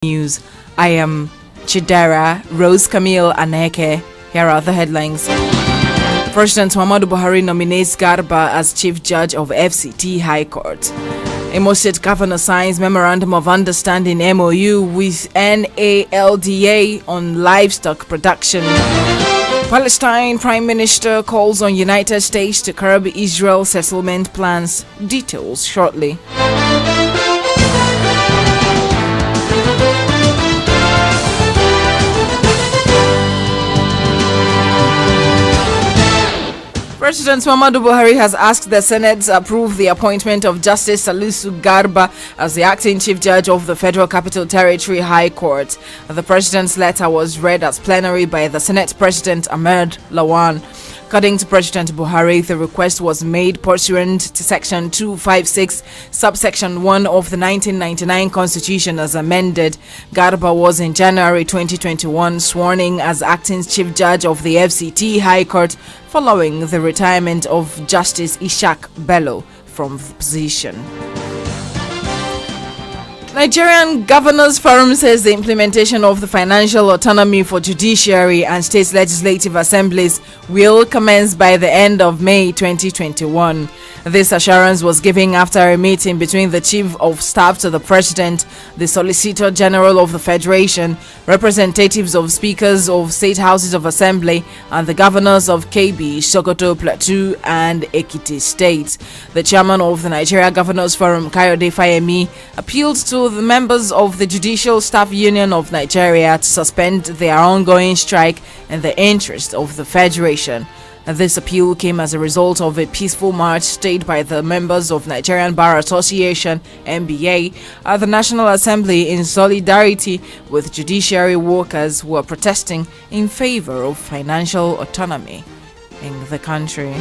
News. I am Chidera, Rosecamille, Aneke. Here are the headlines. President Muhammadu Buhari nominates Garba as Chief Judge of FCT High Court. Imo State Governor signs Memorandum of Understanding MOU with NALDA on livestock production. Palestine Prime Minister calls on United States to curb Israel settlement plans. Details shortly. President Muhammadu Buhari has asked the Senate to approve the appointment of Justice Salisu Garba as the acting Chief Judge of the Federal Capital Territory High Court. The President's letter was read at plenary by the Senate President Ahmed Lawan. According to President Buhari, the request was made pursuant to Section 256, subsection 1 of the 1999 Constitution as amended. Garba was in January 2021 sworn in as acting Chief Judge of the FCT High Court following the retirement of Justice Ishak Bello from the position. Nigerian Governors Forum says the implementation of the financial autonomy for judiciary and state legislative assemblies will commence by the end of May 2021. This assurance was given after a meeting between the Chief of Staff to the President, the Solicitor General of the Federation, representatives of speakers of state houses of assembly, and the governors of KB, Sokoto, Plateau, and Ekiti states. The chairman of the Nigeria Governors Forum, Kayode Fayemi, appealed to the members of the Judicial Staff Union of Nigeria to suspend their ongoing strike in the interest of the Federation. This appeal came as a result of a peaceful march staged by the members of Nigerian Bar Association (NBA) at the National Assembly in solidarity with judiciary workers who are protesting in favor of financial autonomy in the country.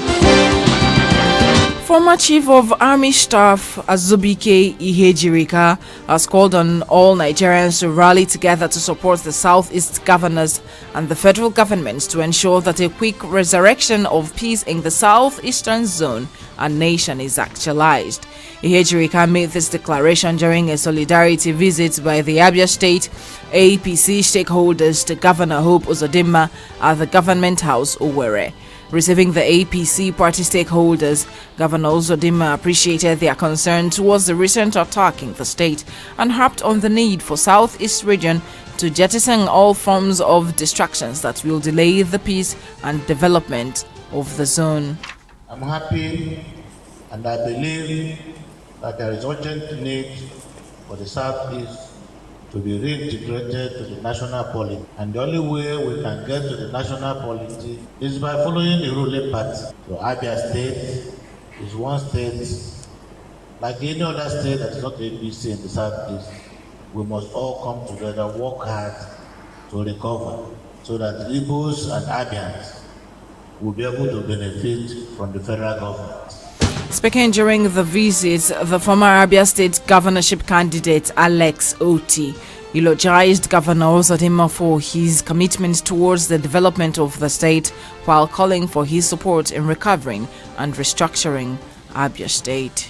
Former Chief of Army Staff Azubike Ihejirika has called on all Nigerians to rally together to support the Southeast governors and the federal government to ensure that a quick resurrection of peace in the southeastern zone and nation is actualized. Ihejirika made this declaration during a solidarity visit by the Abia State APC stakeholders to Governor Hope Uzodinma at the Government House, Owerri. Receiving the APC party stakeholders, Governor Uzodinma appreciated their concern towards the recent attack in the state and harped on the need for Southeast region to jettison all forms of distractions that will delay the peace and development of the zone. I'm happy and I believe that there is urgent need for the Southeast to be reintegrated to the national polity. And the only way we can get to the national polity is by following the ruling party. So Abia State is one state, like any other state that is not APC in the Southeast. We must all come together, work hard to recover, so that Igbos and Abians will be able to benefit from the federal government. Speaking during the visit, the former Abia State governorship candidate Alex Oti eulogized Governor Uzodinma for his commitment towards the development of the state while calling for his support in recovering and restructuring Abia State.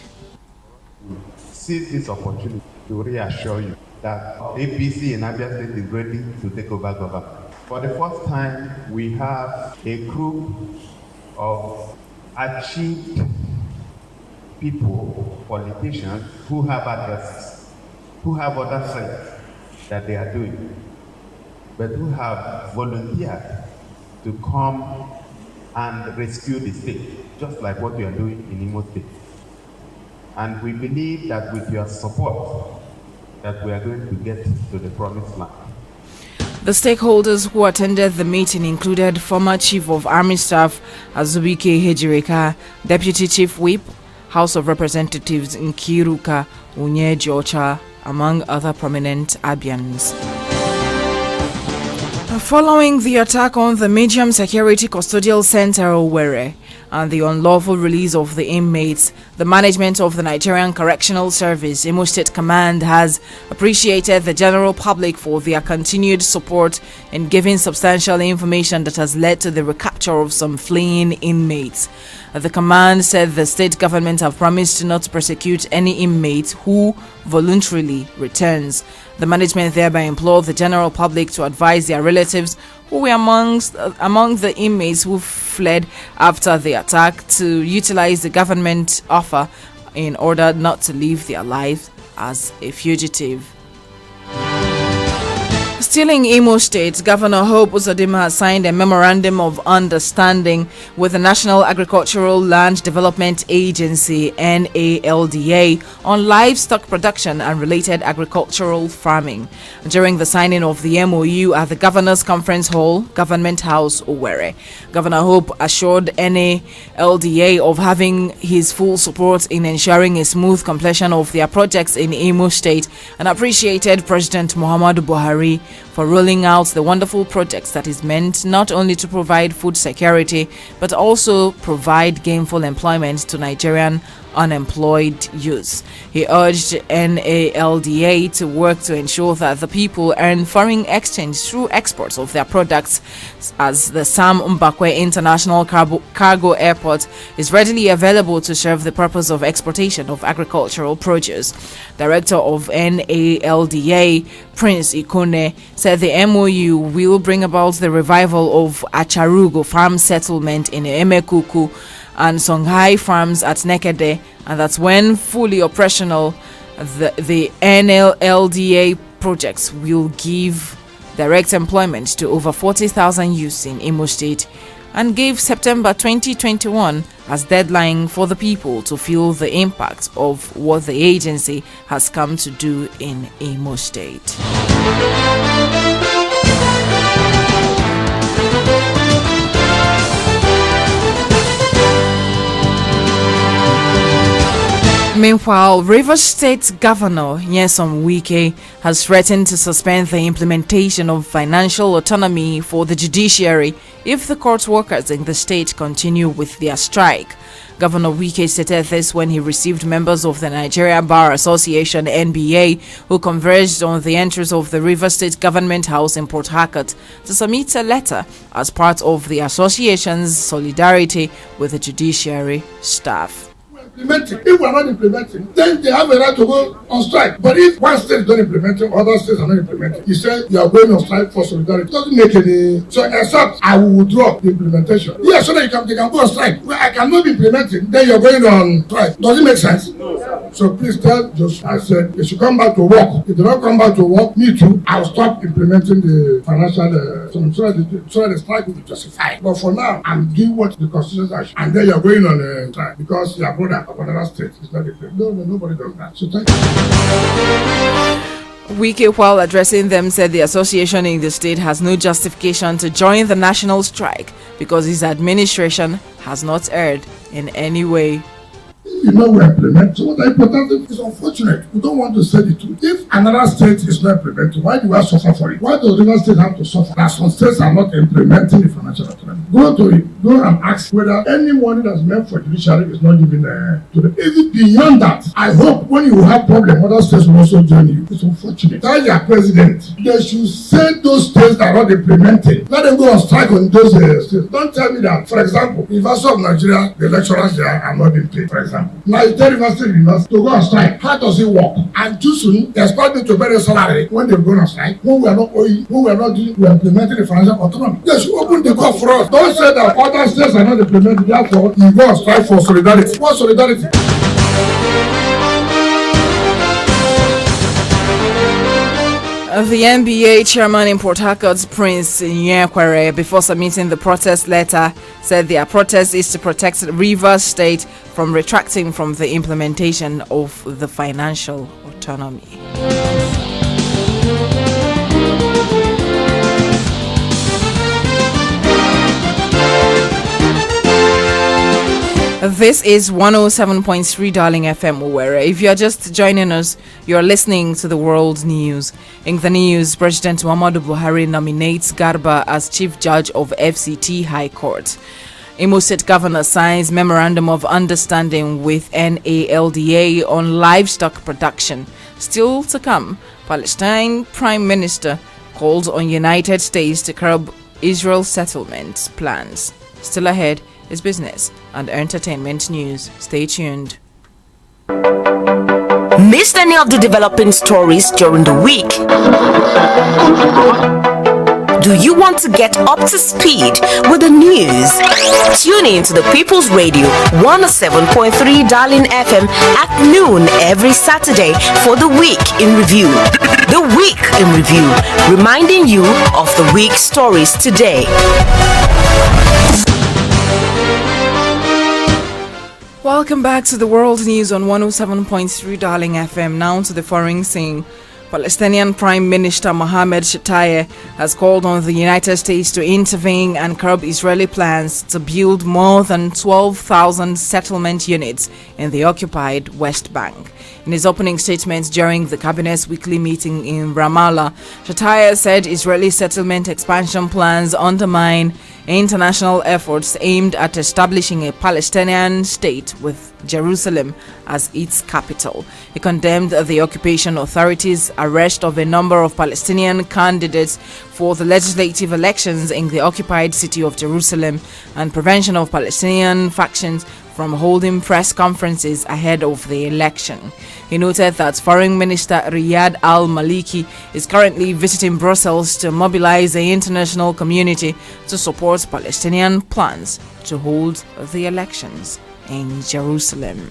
Seize this opportunity to reassure you that APC in Abia State is ready to take over government. For the first time, we have a group of achieved people, politicians, who have addresses, who have other things that they are doing, but who have volunteered to come and rescue the state, just like what we are doing in Imo State. And we believe that with your support, that we are going to get to the promised land. The stakeholders who attended the meeting included former Chief of Army Staff Azubike Ihejirika, Deputy Chief Whip, House of Representatives Nkiruka Unyejocha, among other prominent Abians. Following the attack on the Medium Security Custodial Center Owerri and the unlawful release of the inmates, the management of the Nigerian Correctional Service, Imo State Command, has appreciated the general public for their continued support in giving substantial information that has led to the recapture of some fleeing inmates. The command said the state government have promised not to prosecute any inmate who voluntarily returns. The management thereby implored the general public to advise their relatives who were among the inmates who fled after the attack to utilize the government offer in order not to live their lives as a fugitive. Still in Imo State, Governor Hope Uzodimma has signed a memorandum of understanding with the National Agricultural Land Development Agency (NALDA) on livestock production and related agricultural farming. During the signing of the MOU at the Governor's Conference Hall, Government House, Owerri, Governor Hope assured NALDA of having his full support in ensuring a smooth completion of their projects in Imo State and appreciated President Muhammadu Buhari for rolling out the wonderful projects that is meant not only to provide food security but also provide gainful employment to Nigerian unemployed youth. He urged NALDA to work to ensure that the people earn foreign exchange through exports of their products, as the Sam Mbakwe International Cargo Airport is readily available to serve the purpose of exportation of agricultural produce. Director of NALDA, Prince Ikone, said the MOU will bring about the revival of Acharugo farm settlement in Emekuku and Songhai farms at Nekede, and that's when fully operational, the NLLDA projects will give direct employment to over 40,000 youths in Imo State, and gave September 2021 as deadline for the people to feel the impact of what the agency has come to do in Imo State. Meanwhile, Rivers State Governor Nyesom Wike has threatened to suspend the implementation of financial autonomy for the judiciary if the court workers in the state continue with their strike. Governor Wike stated this when he received members of the Nigeria Bar Association (NBA) who converged on the entrance of the Rivers State Government House in Port Harcourt to submit a letter as part of the association's solidarity with the judiciary staff. Implementing. If we are not implementing, then they have a right to go on strike. But if one state is not implementing, other states are not implementing, you say you are going on strike for solidarity. It doesn't make any. So except I will withdraw the implementation. Yeah, so that they can go on strike. Well, I cannot be implementing, then you are going on strike. Does it make sense? No. So please tell Josh, I said they should come back to work. If they don't come back to work, me too, I'll stop implementing the financial so that the strike will be justified. But for now, I'm doing what the constitution says, and then you are going on a strike because your brother of another state is not a No, nobody does that. So thank you. Wike, while addressing them, said the association in the state has no justification to join the national strike because his administration has not erred in any way. You know we implement. So what I important is unfortunate. We don't want to say the truth. If another state is not implementing, why do I suffer for it? Why does the Rivers State have to suffer? That some states are not implementing the financial autonomy. Go and ask whether any money that's meant for judiciary is not given to them. Even beyond that, I hope when you have problem, other states will also join you. It's unfortunate. Tell your president, they should say those states that are not implementing. Let them go on strike on those states. Don't tell me that, for example, University of Nigeria, the lecturers there are not being paid, for example. Now you tell University to go on strike. How does it work? And too soon, they expect me to pay their salary when they go on strike. When we are not owing, when we are not doing, we are implementing the financial autonomy. They should open the door for us. Don't say that other states are not implementing. Therefore, you go on strike for solidarity. What solidarity? The NBA chairman in Port Harcourt, Prince Nyekwere, before submitting the protest letter, said their protest is to protect Rivers State from retracting from the implementation of the financial autonomy. This is 107.3 Darling FM Owerri. If you are just joining us, you are listening to the world news. In the news, President Muhammadu Buhari nominates Garba as Chief Judge of FCT High Court. Imo State Governor signs Memorandum of Understanding with NALDA on livestock production. Still to come, Palestine Prime Minister calls on United States to curb Israel settlement plans. Still ahead is business and entertainment news. Stay tuned. Missed any of the developing stories during the week? Do you want to get up to speed with the news? Tune in to the People's Radio 107.3 Darling FM at noon every Saturday for the Week in Review. The Week in Review, reminding you of the week's stories today. Welcome back to the World News on 107.3 Darling FM. Now to the foreign scene. Palestinian Prime Minister Mohammed Shtayyeh has called on the United States to intervene and curb Israeli plans to build more than 12,000 settlement units in the occupied West Bank. In his opening statement during the cabinet's weekly meeting in Ramallah, Shtayyeh said Israeli settlement expansion plans undermine international efforts aimed at establishing a Palestinian state with Jerusalem as its capital. He condemned the occupation authorities' arrest of a number of Palestinian candidates for the legislative elections in the occupied city of Jerusalem and prevention of Palestinian factions from holding press conferences ahead of the election. He noted that Foreign Minister Riyad al-Maliki is currently visiting Brussels to mobilize the international community to support Palestinian plans to hold the elections in Jerusalem.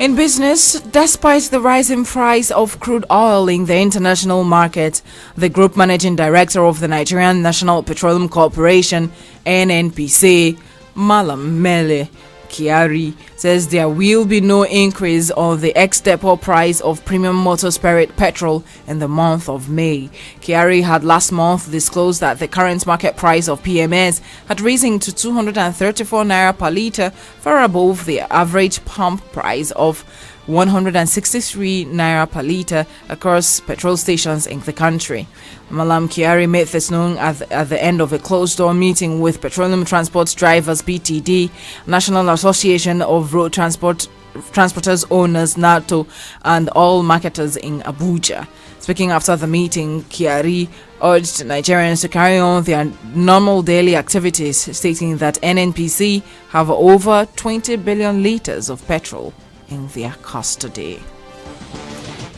In business, despite the rising price of crude oil in the international market, the group managing director of the Nigerian National Petroleum Corporation, NNPC, Malam Mele Kyari, says there will be no increase on the ex-depot price of premium motor spirit petrol in the month of May. Kyari had last month disclosed that the current market price of PMS had risen to 234 naira per litre, far above the average pump price of 163 naira per litre across petrol stations in the country. Malam Kyari made this known at the end of a closed-door meeting with Petroleum Transport Drivers (PTD), National Association of Road Transporters Owners (NATO), and all marketers in Abuja. Speaking after the meeting, Kyari urged Nigerians to carry on their normal daily activities, stating that NNPC have over 20 billion litres of petrol in their custody.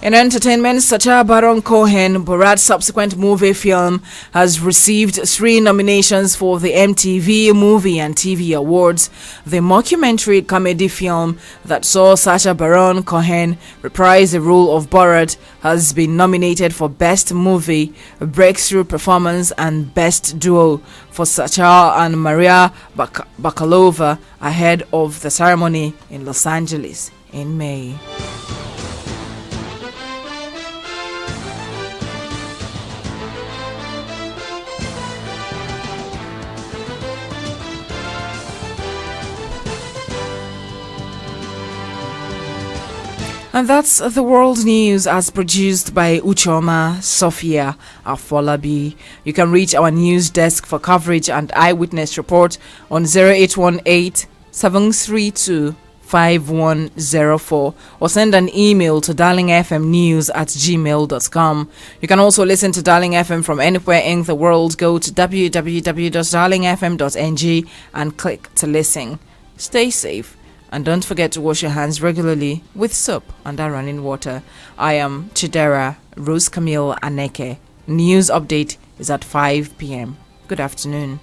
In entertainment, Sacha Baron Cohen, Borat's subsequent movie film, has received 3 nominations for the MTV Movie and TV Awards. The mockumentary comedy film that saw Sacha Baron Cohen reprise the role of Borat has been nominated for Best Movie, Breakthrough Performance, and Best Duo for Sacha and Maria Bakalova ahead of the ceremony in Los Angeles in May. And that's the world news as produced by Uchoma Sophia Afolabi. You can reach our news desk for coverage and eyewitness report on 0818 732 5104 or send an email to darlingfmnews@gmail.com. You can also listen to Darling FM from anywhere in the world. Go to www.darlingfm.ng and click to listen. Stay safe. And don't forget to wash your hands regularly with soap under running water. I am Chidera, Rosecamille Aneke. News update is at 5 p.m. Good afternoon.